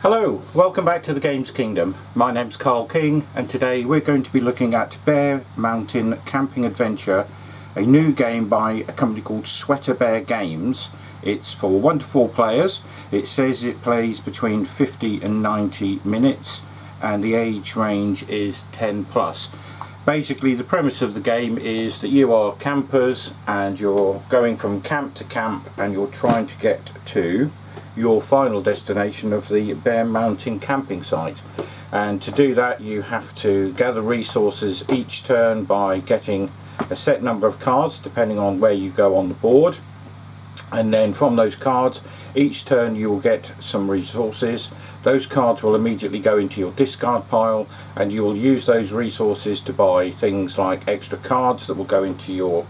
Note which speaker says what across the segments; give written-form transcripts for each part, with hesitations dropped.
Speaker 1: Hello, welcome back to the Games Kingdom. My name's Carl King and today we're going to be looking at Bear Mountain Camping Adventure, a new game by a company called SWEATERBEAR Games. It's for 1 to 4 players. It says it plays between 50 and 90 minutes and the age range is 10 plus. Basically the premise of the game is that you are campers and you're going from camp to camp and you're trying to get to your final destination of the Bear Mountain camping site, and to do that you have to gather resources each turn by getting a set number of cards depending on where you go on the board, and then from those cards each turn you will get some resources. Those cards will immediately go into your discard pile and you will use those resources to buy things like extra cards that will go into your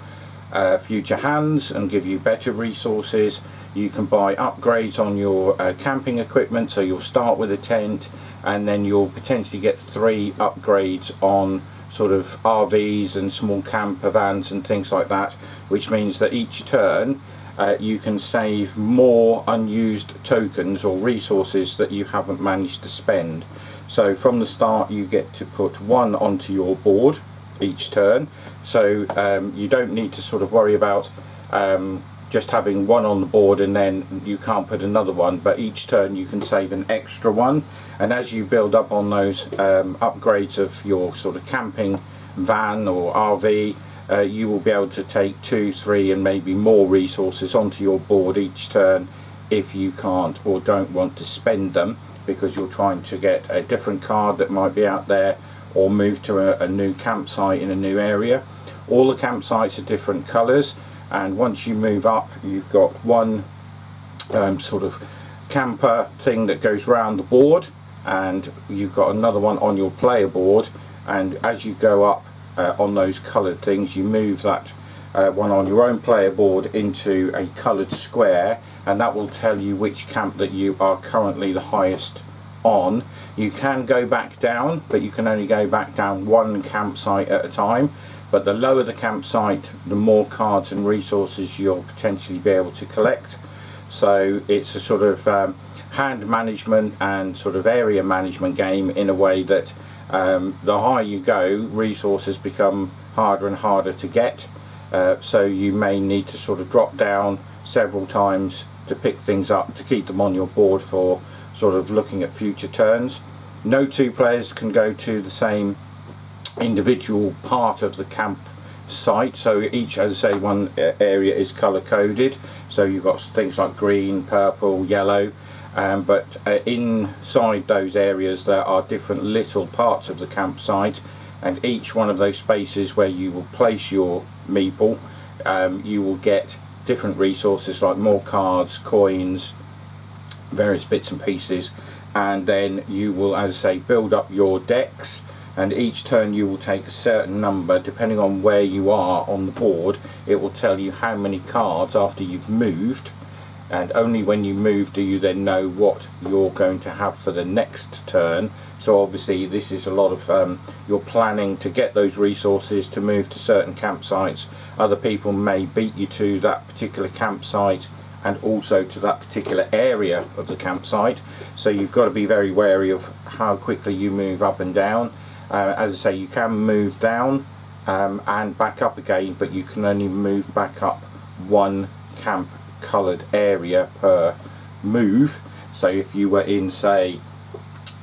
Speaker 1: future hands and give you better resources. You can buy upgrades on your camping equipment, so you'll start with a tent and then you'll potentially get 3 upgrades on sort of RVs and small camper vans and things like that, which means that each turn you can save more unused tokens or resources that you haven't managed to spend. So from the start you get to put 1 onto your board each turn, so you don't need to sort of worry about just having 1 on the board and then you can't put another one, but each turn you can save an extra 1, and as you build up on those upgrades of your sort of camping van or RV, you will be able to take 2, 3 and maybe more resources onto your board each turn if you can't or don't want to spend them because you're trying to get a different card that might be out there or move to a new campsite in a new area. All the campsites are different colours, and once you move up you've got one sort of camper thing that goes round the board, and you've got another one on your player board, and as you go up on those coloured things you move that one on your own player board into a coloured square, and that will tell you which camp that you are currently the highest on. You can go back down, but you can only go back down 1 campsite at a time, but the lower the campsite the more cards and resources you'll potentially be able to collect. So it's a sort of hand management and sort of area management game in a way that the higher you go resources become harder and harder to get, so you may need to sort of drop down several times to pick things up to keep them on your board for sort of looking at future turns. No 2 players can go to the same individual part of the camp site, so each, as I say, one area is color coded, so you've got things like green, purple, yellow, but inside those areas there are different little parts of the campsite, and each one of those spaces where you will place your meeple you will get different resources like more cards, coins, various bits and pieces, and then you will, as I say, build up your decks, and each turn you will take a certain number depending on where you are on the board. It will tell you how many cards after you've moved, and only when you move do you then know what you're going to have for the next turn. So obviously this is a lot of you're planning to get those resources to move to certain campsites. Other people may beat you to that particular campsite and also to that particular area of the campsite, so you've got to be very wary of how quickly you move up and down. As I say, you can move down and back up again, but you can only move back up 1 camp coloured area per move. So if you were in, say,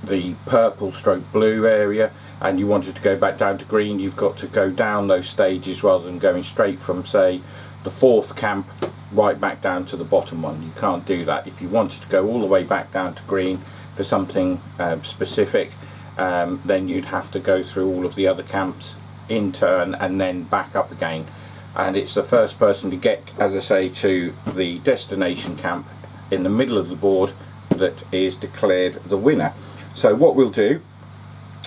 Speaker 1: the purple stroke blue area and you wanted to go back down to green, you've got to go down those stages rather than going straight from, say, the 4th camp right back down to the bottom one. You can't do that. If you wanted to go all the way back down to green for something specific, then you'd have to go through all of the other camps in turn and then back up again, and it's the first person to get, as I say, to the destination camp in the middle of the board that is declared the winner. So what we'll do,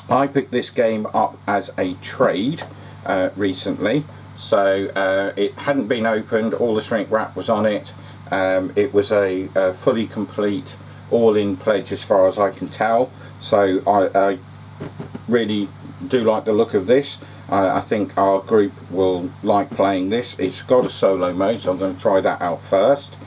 Speaker 1: I picked this game up as a trade recently, so it hadn't been opened, all the shrink wrap was on it. It was a fully complete all-in pledge as far as I can tell, so I really do like the look of this. I think our group will like playing this. It's got a solo mode, so I'm going to try that out first.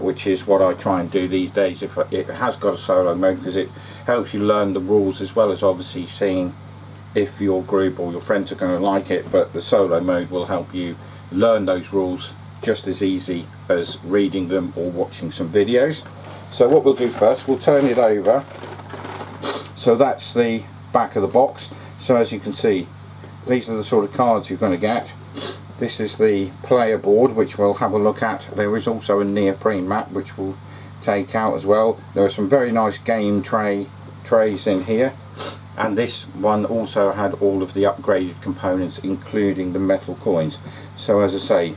Speaker 1: which is what I try and do these days. If it has got a solo mode, because it helps you learn the rules as well as obviously seeing if your group or your friends are going to like it. But the solo mode will help you learn those rules just as easy as reading them or watching some videos. So what we'll do first, we'll turn it over. So that's the back of the box. So as you can see, these are the sort of cards you're going to get. This is the player board, which we'll have a look at. There is also a neoprene mat which we'll take out as well. There are some very nice game trays in here, and this one also had all of the upgraded components, including the metal coins. So as I say,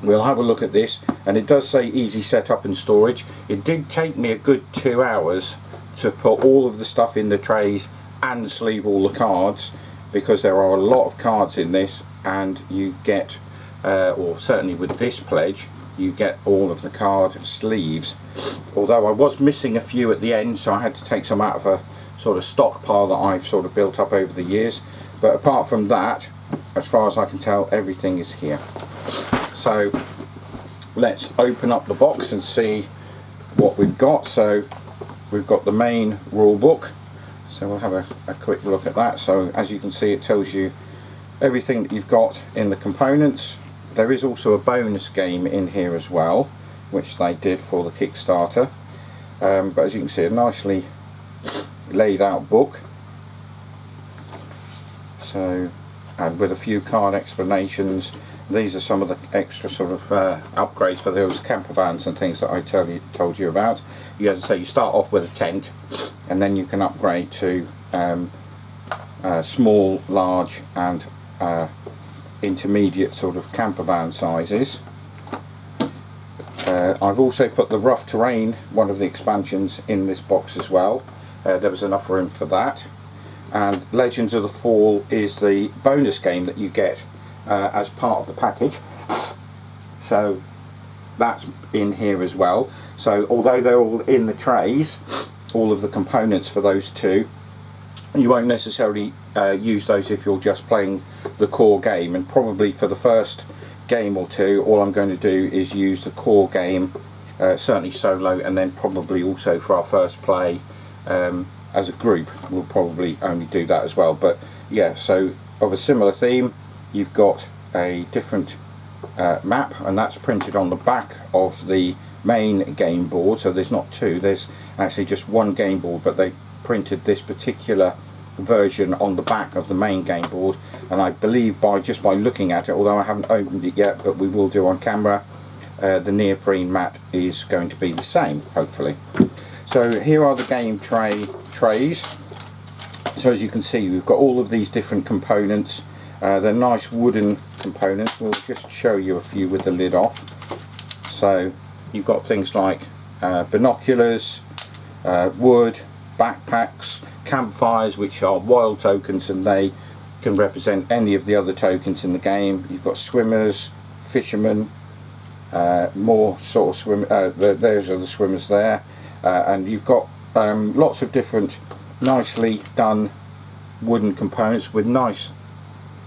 Speaker 1: we'll have a look at this, and it does say easy setup and storage. It did take me a good 2 hours to put all of the stuff in the trays and sleeve all the cards, because there are a lot of cards in this, and you get, or certainly with this pledge, you get all of the card sleeves. Although I was missing a few at the end, so I had to take some out of a sort of stockpile that I've sort of built up over the years. But apart from that, as far as I can tell, everything is here. So let's open up the box and see what we've got. So we've got the main rule book. So we'll have a quick look at that. So as you can see, it tells you everything that you've got in the components. There is also a bonus game in here as well, which they did for the Kickstarter. But as you can see, a nicely laid out book. So, and with a few card explanations. These are some of the extra sort of upgrades for those camper vans and things that I told you about. You, as I say, you start off with a tent, and then you can upgrade to small, large and intermediate sort of camper van sizes. I've also put the rough terrain, one of the expansions, in this box as well. There was enough room for that. And Legends of the Fall is the bonus game that you get as part of the package. So that's in here as well. So although they're all in the trays, all of the components for those two, you won't necessarily use those if you're just playing the core game. And probably for the first game or two, all I'm going to do is use the core game, certainly solo, and then probably also for our first play as a group we'll probably only do that as well. But yeah, so of a similar theme, you've got a different map, and that's printed on the back of the main game board. So there's not two, there's actually just one game board, but they printed this particular version on the back of the main game board. And I believe just by looking at it, although I haven't opened it yet, but we will do on camera, the neoprene mat is going to be the same, hopefully. So here are the game trays. So as you can see, we've got all of these different components. They're nice wooden components. We'll just show you a few with the lid off. So you've got things like binoculars, wood, backpacks, campfires, which are wild tokens, and they can represent any of the other tokens in the game. You've got swimmers, fishermen, more sort of swim. Those are the swimmers there, and you've got lots of different nicely done wooden components with nice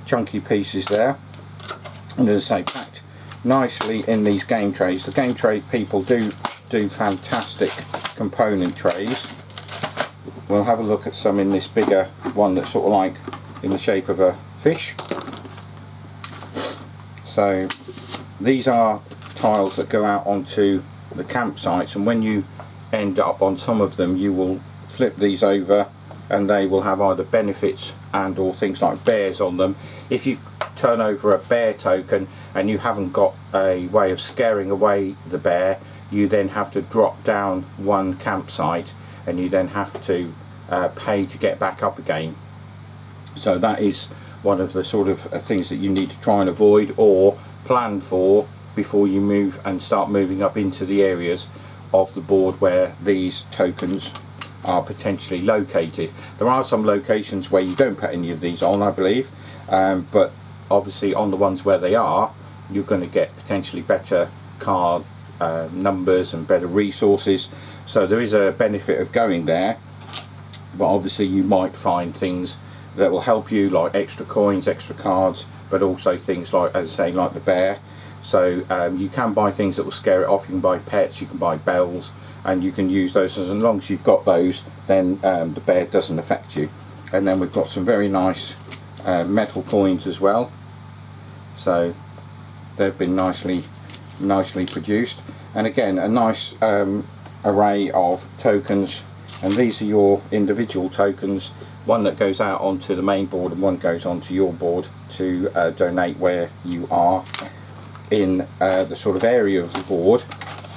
Speaker 1: chunky pieces there. And as I say, packed nicely in these game trays. The game tray people do fantastic component trays. We'll have a look at some in this bigger one that's sort of like in the shape of a fish. So these are tiles that go out onto the campsites, and when you end up on some of them, you will flip these over and they will have either benefits and or things like bears on them. If you turn over a bear token and you haven't got a way of scaring away the bear, you then have to drop down one campsite, and you then have to pay to get back up again. So that is one of the sort of things that you need to try and avoid or plan for before you move and start moving up into the areas of the board where these tokens are potentially located. There are some locations where you don't put any of these on, I believe, but obviously on the ones where they are, you're going to get potentially better card numbers and better resources. So there is a benefit of going there, but obviously you might find things that will help you, like extra coins, extra cards, but also things like, as I say, like the bear. So you can buy things that will scare it off. You can buy pets, you can buy bells, and you can use those. As long as you've got those, then the bear doesn't affect you. And then we've got some very nice metal coins as well. So they've been nicely produced, and again a nice array of tokens, and these are your individual tokens, one that goes out onto the main board and one goes onto your board to donate where you are in the sort of area of the board.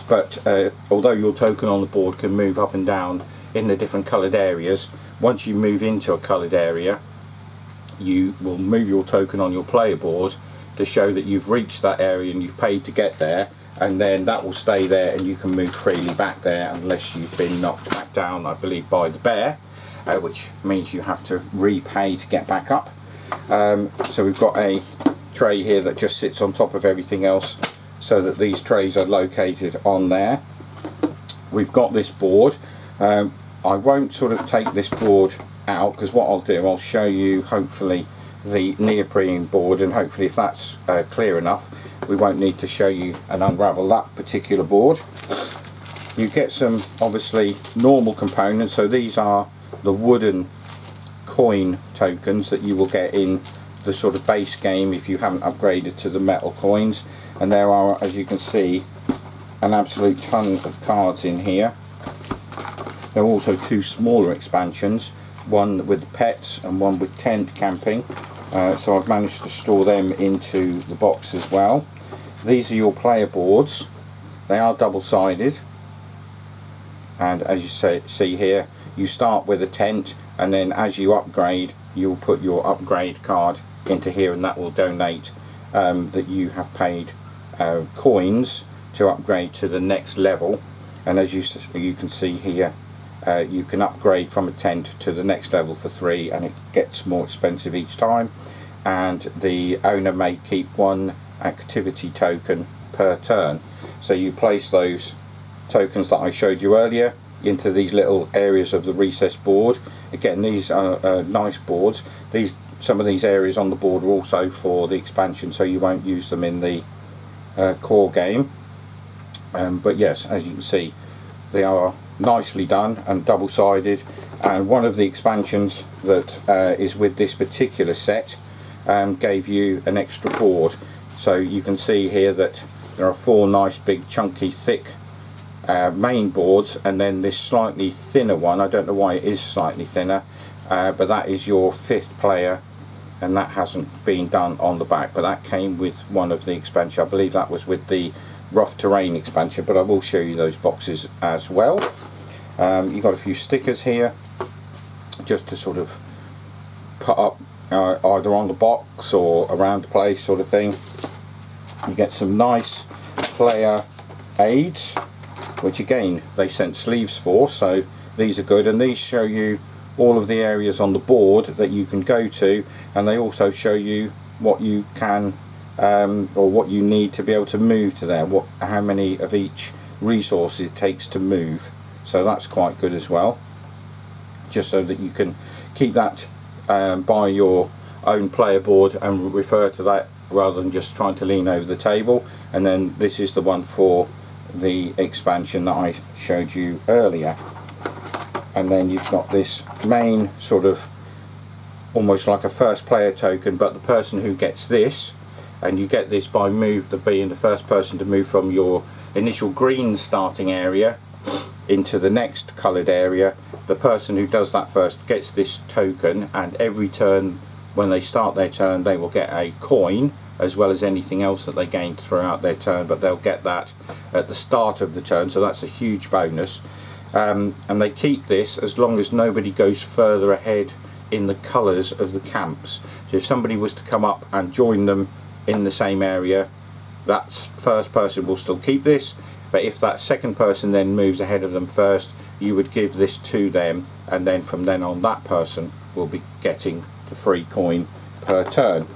Speaker 1: But although your token on the board can move up and down in the different coloured areas, once you move into a coloured area, you will move your token on your player board to show that you've reached that area and you've paid to get there, and then that will stay there and you can move freely back there unless you've been knocked back down, I believe, by the bear, which means you have to repay to get back up. So we've got a tray here that just sits on top of everything else, so that these trays are located on there. We've got this board. I won't sort of take this board out, because what I'll do, I'll show you hopefully the neoprene board, and hopefully if that's clear enough, we won't need to show you and unravel that particular board. You get some obviously normal components, so these are the wooden coin tokens that you will get in the sort of base game if you haven't upgraded to the metal coins, and there are, as you can see, an absolute ton of cards in here. There are also two smaller expansions, one with pets and one with tent camping, so I've managed to store them into the box as well. These are your player boards. They are double-sided, and as you see here, you start with a tent, and then as you upgrade, you'll put your upgrade card into here, and that will donate that you have paid coins to upgrade to the next level. And as you can see here, you can upgrade from a tent to the next level for 3, and it gets more expensive each time, and the owner may keep one activity token per turn. So you place those tokens that I showed you earlier into these little areas of the recess board. Again, these are nice boards. Some of these areas on the board are also for the expansion, so you won't use them in the core game. But yes, as you can see, they are nicely done and double-sided, and one of the expansions that is with this particular set gave you an extra board. So you can see here that there are 4 nice big chunky thick main boards, and then this slightly thinner one. I don't know why it is slightly thinner, but that is your 5th player, and that hasn't been done on the back, but that came with one of the expansions. I believe that was with the rough terrain expansion, but I will show you those boxes as well. You've got a few stickers here just to sort of put up either on the box or around the place, sort of thing. You get some nice player aids, which again they sent sleeves for, so these are good, and these show you all of the areas on the board that you can go to, and they also show you what you can or what you need to be able to move to there, how many of each resource it takes to move. So that's quite good as well, just so that you can keep that by your own player board and refer to that rather than just trying to lean over the table. And then this is the one for the expansion that I showed you earlier. And then you've got this main sort of almost like a first player token, but the person who gets this, and you get this by being the first person to move from your initial green starting area into the next coloured area, the person who does that first gets this token, and every turn when they start their turn they will get a coin as well as anything else that they gain throughout their turn, but they'll get that at the start of the turn, so that's a huge bonus. And they keep this as long as nobody goes further ahead in the colours of the camps. So if somebody was to come up and join them in the same area, that first person will still keep this, but if that second person then moves ahead of them first, you would give this to them, and then from then on that person will be getting the free coin per turn.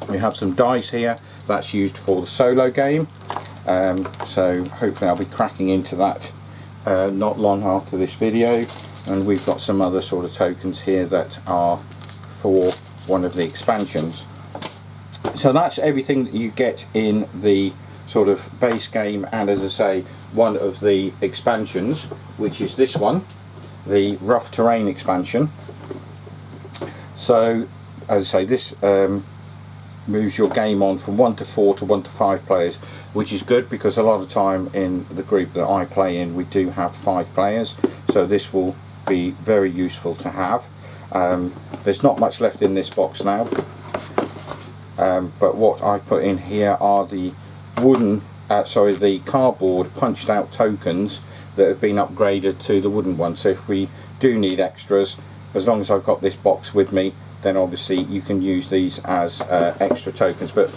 Speaker 1: We have some dice here that's used for the solo game, so hopefully I'll be cracking into that not long after this video. And we've got some other sort of tokens here that are for one of the expansions. So that's everything that you get in the sort of base game, and as I say, one of the expansions, which is this one, the rough terrain expansion. So as I say, this moves your game on from 1 to 4 to 1 to 5 players, which is good because a lot of time in the group that I play in we do have 5 players, so this will be very useful to have. There's not much left in this box now, but what I've put in here are the the cardboard punched out tokens that have been upgraded to the wooden one. So if we do need extras, as long as I've got this box with me, then obviously you can use these as extra tokens. But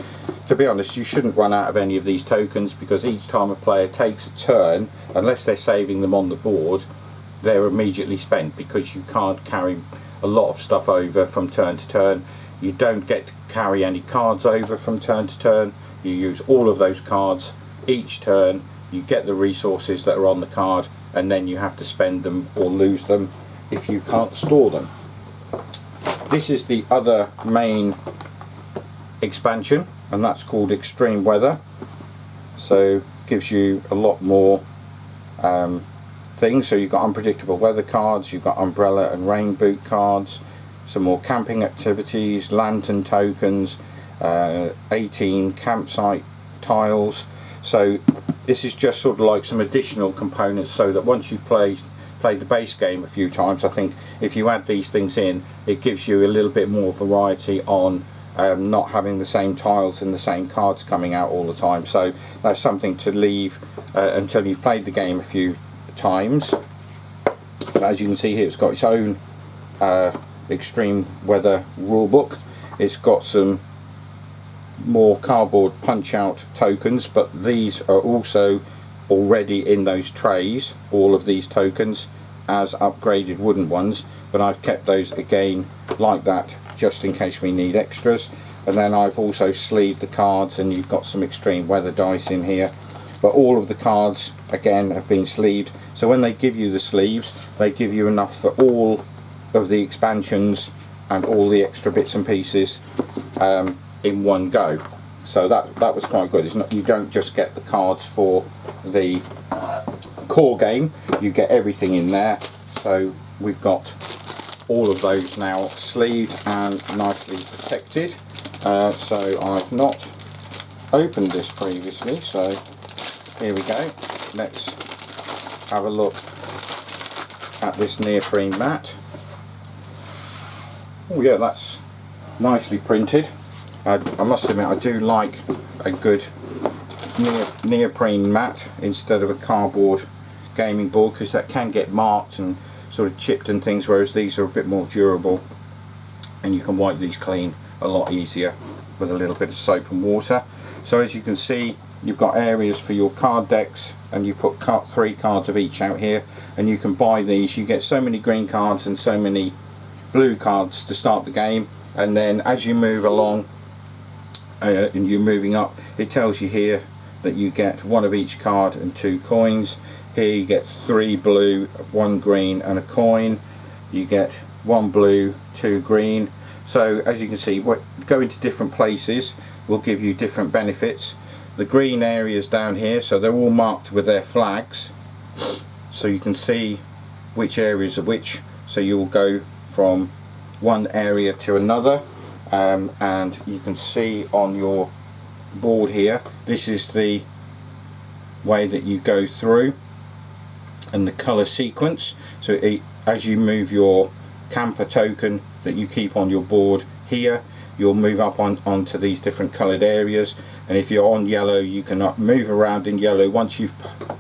Speaker 1: to be honest, you shouldn't run out of any of these tokens, because each time a player takes a turn, unless they're saving them on the board, they're immediately spent, because you can't carry a lot of stuff over from turn to turn. You don't get to carry any cards over from turn to turn. You use all of those cards each turn, you get the resources that are on the card, and then you have to spend them or lose them if you can't store them. This is the other main expansion, and that's called Extreme Weather. So gives you a lot more things. So you've got unpredictable weather cards, you've got umbrella and rain boot cards, some more camping activities, lantern tokens, 18 campsite tiles. So this is just sort of like some additional components, so that once you've played the base game a few times, I think if you add these things in, it gives you a little bit more variety on not having the same tiles and the same cards coming out all the time. So that's something to leave until you've played the game a few times. But as you can see here, it's got its own Extreme Weather rulebook. It's got some more cardboard punch out tokens, but these are also already in those trays, all of these tokens, as upgraded wooden ones, but I've kept those again like that just in case we need extras. And then I've also sleeved the cards, and you've got some Extreme Weather dice in here, but all of the cards again have been sleeved. So when they give you the sleeves, they give you enough for all of the expansions and all the extra bits and pieces in one go. So that was quite good. It's not, you don't just get the cards for the core game, you get everything in there. So we've got all of those now sleeved and nicely protected. So I've not opened this previously, so here we go. Let's have a look at this neoprene mat. Oh yeah, that's nicely printed. I must admit, I do like a good neoprene mat instead of a cardboard gaming board, because that can get marked and sort of chipped and things, whereas these are a bit more durable, and you can wipe these clean a lot easier with a little bit of soap and water. So as you can see, you've got areas for your card decks, and you put 3 cards of each out here, and you can buy these. You get so many green cards and so many blue cards to start the game, and then as you move along and you're moving up, it tells you here that you get 1 of each card and 2 coins. Here you get 3 blue, 1 green and a coin. You get 1 blue, 2 green. So as you can see, going to different places will give you different benefits. The green areas down here, so they're all marked with their flags, so you can see which areas are which. So you'll go from one area to another, and you can see on your board here, this is the way that you go through and the colour sequence. So as you move your camper token that you keep on your board here, you'll move up onto these different coloured areas, and if you're on yellow, you can move around in yellow. Once you've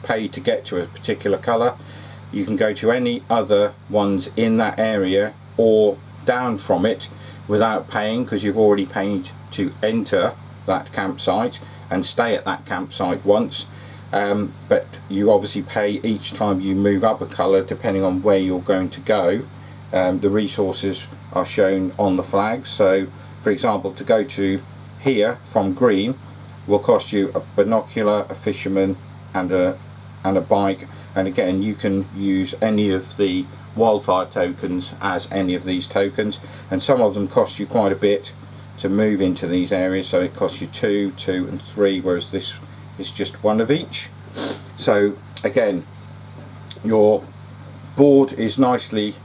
Speaker 1: paid to get to a particular colour, you can go to any other ones in that area or down from it without paying, because you've already paid to enter that campsite and stay at that campsite once. But you obviously pay each time you move up a colour, depending on where you're going to go. The resources are shown on the flags. So for example, to go to here from green will cost you a binocular, a fisherman and a bike, and again you can use any of the wildfire tokens as any of these tokens, and some of them cost you quite a bit to move into these areas, so it costs you 2, 2 and 3, whereas this is just 1 of each. So again, your board is nicely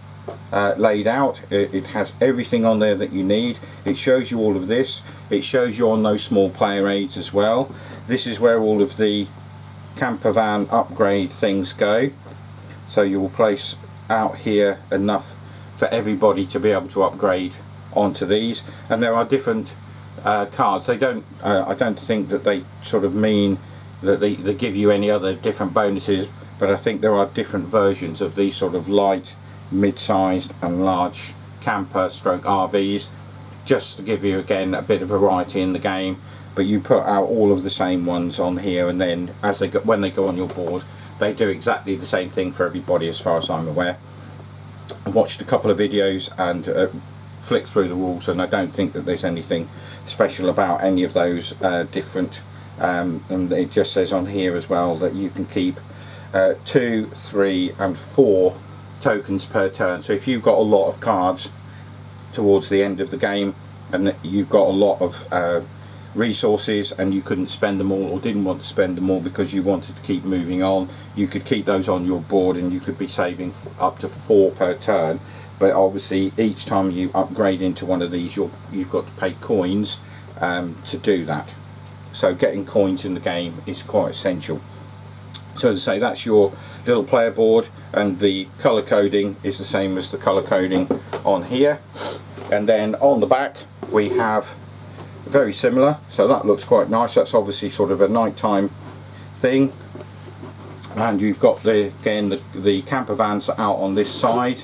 Speaker 1: laid out. It has everything on there that you need. It shows you all of this. It shows you on those small player aids as well. This is where all of the camper van upgrade things go, so you will place out here enough for everybody to be able to upgrade onto these. And there are different cards. They don't I don't think that they sort of mean that they give you any other different bonuses, but I think there are different versions of these sort of light, mid-sized and large camper stroke RVs, just to give you again a bit of variety in the game. But you put out all of the same ones on here, and then as they go, when they go on your board, they do exactly the same thing for everybody as far as I'm aware. I watched a couple of videos and flicked through the rules, and I don't think that there's anything special about any of those different, and it just says on here as well that you can keep 2, 3 and 4 tokens per turn. So if you've got a lot of cards towards the end of the game and you've got a lot of resources and you couldn't spend them all, or didn't want to spend them all because you wanted to keep moving on, you could keep those on your board and you could be saving up to 4 per turn. But obviously each time you upgrade into one of these, you've got to pay coins to do that. So getting coins in the game is quite essential. So as I say, that's your little player board, and the colour coding is the same as the colour coding on here. And then on the back we have very similar, so that looks quite nice. That's obviously sort of a nighttime thing, and you've got the camper vans out on this side,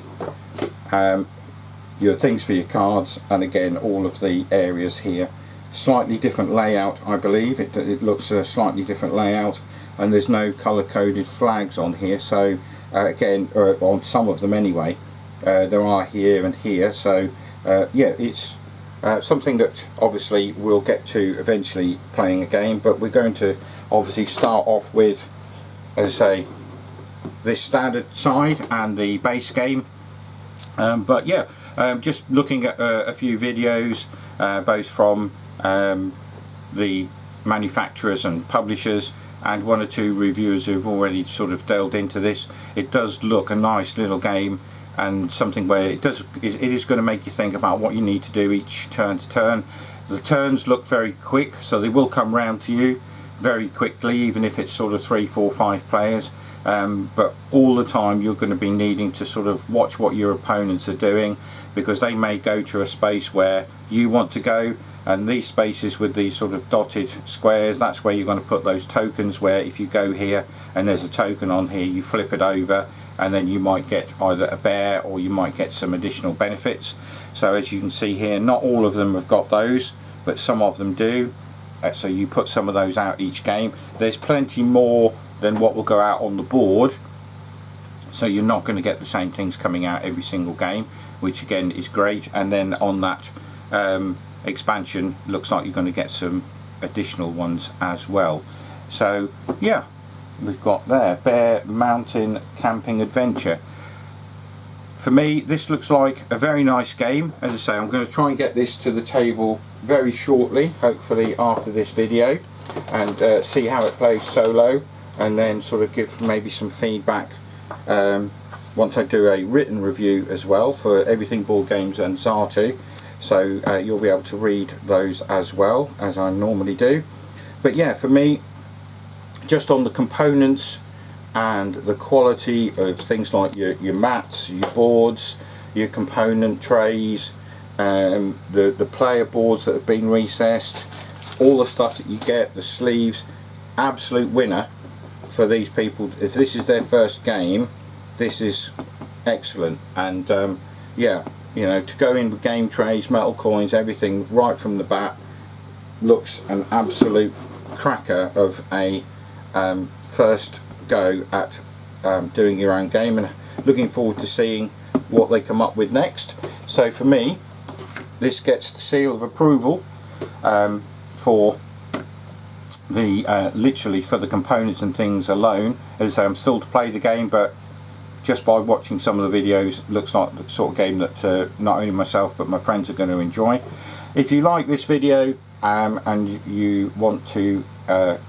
Speaker 1: your things for your cards, and again all of the areas here. Slightly different layout, I believe. It looks a slightly different layout, and there's no colour coded flags on here. So again, on some of them anyway, there are here and here. So yeah, it's something that obviously we'll get to eventually playing a game, but we're going to obviously start off with, as I say, this standard side and the base game. But yeah, just looking at a few videos, both from the manufacturers and publishers, and 1 or 2 reviewers who've already sort of delved into this. It does look a nice little game, and something where it is going to make you think about what you need to do each turn to turn. The turns look very quick, so they will come round to you very quickly, even if it's sort of 3, 4, 5 players. But all the time you're going to be needing to sort of watch what your opponents are doing, because they may go to a space where you want to go, and these spaces with these sort of dotted squares, that's where you're going to put those tokens, where if you go here and there's a token on here, you flip it over and then you might get either a bear or you might get some additional benefits. So as you can see here, not all of them have got those, but some of them do. So you put some of those out each game. There's plenty more than what will go out on the board, so you're not going to get the same things coming out every single game, which again is great. And then on that expansion, looks like you're going to get some additional ones as well. So yeah, we've got there Bear Mountain Camping Adventure. For me, this looks like a very nice game. As I say, I'm going to try and get this to the table very shortly, hopefully after this video, and see how it plays solo, and then sort of give maybe some feedback once I do a written review as well for Everything Board Games and Zartu. So you'll be able to read those as well, as I normally do. But yeah, for me, just on the components and the quality of things like your mats, your boards, your component trays, the player boards that have been recessed, all the stuff that you get, the sleeves, absolute winner for these people. If this is their first game, this is excellent. And yeah, you know, to go in with game trays, metal coins, everything right from the bat, looks an absolute cracker of a first go at doing your own game, and looking forward to seeing what they come up with next. So for me, this gets the seal of approval for the literally for the components and things alone. As I say, I'm still to play the game, but just by watching some of the videos, it looks like the sort of game that not only myself but my friends are going to enjoy. If you like this video and you want to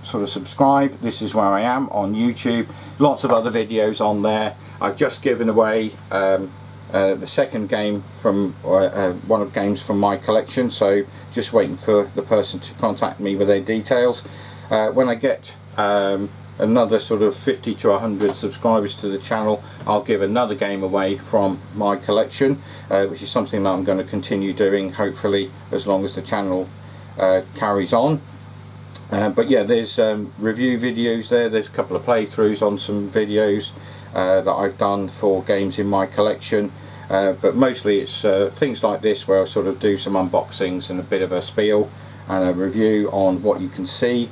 Speaker 1: sort of subscribe, this is where I am on YouTube. Lots of other videos on there. I've just given away the second game from one of the games from my collection, so just waiting for the person to contact me with their details. When I get another sort of 50 to 100 subscribers to the channel, I'll give another game away from my collection, which is something that I'm going to continue doing, hopefully as long as the channel carries on. But yeah, there's review videos there, there's a couple of playthroughs on some videos that I've done for games in my collection, but mostly it's things like this where I sort of do some unboxings and a bit of a spiel and a review on what you can see.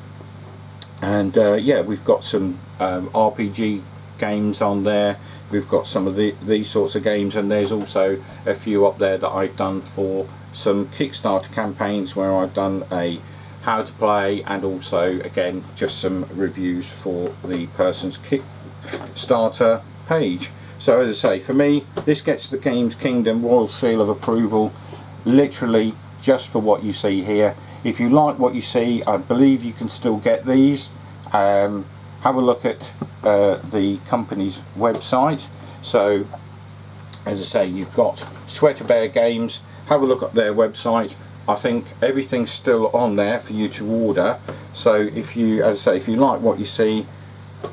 Speaker 1: And yeah, we've got some RPG games on there, we've got some of these sorts of games, and there's also a few up there that I've done for some Kickstarter campaigns where I've done a how to play and also again just some reviews for the person's Kickstarter page. So as I say, for me this gets the Games Kingdom Royal Seal of Approval literally just for what you see here. If you like what you see, I believe you can still get these. Have a look at the company's website. So as I say, you've got SWEATERBEAR Games, have a look at their website. I think everything's still on there for you to order, so if you, as I say, if you like what you see,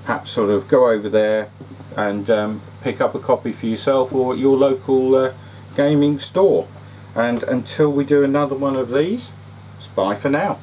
Speaker 1: perhaps sort of go over there and pick up a copy for yourself or at your local gaming store. And until we do another one of these, it's bye for now.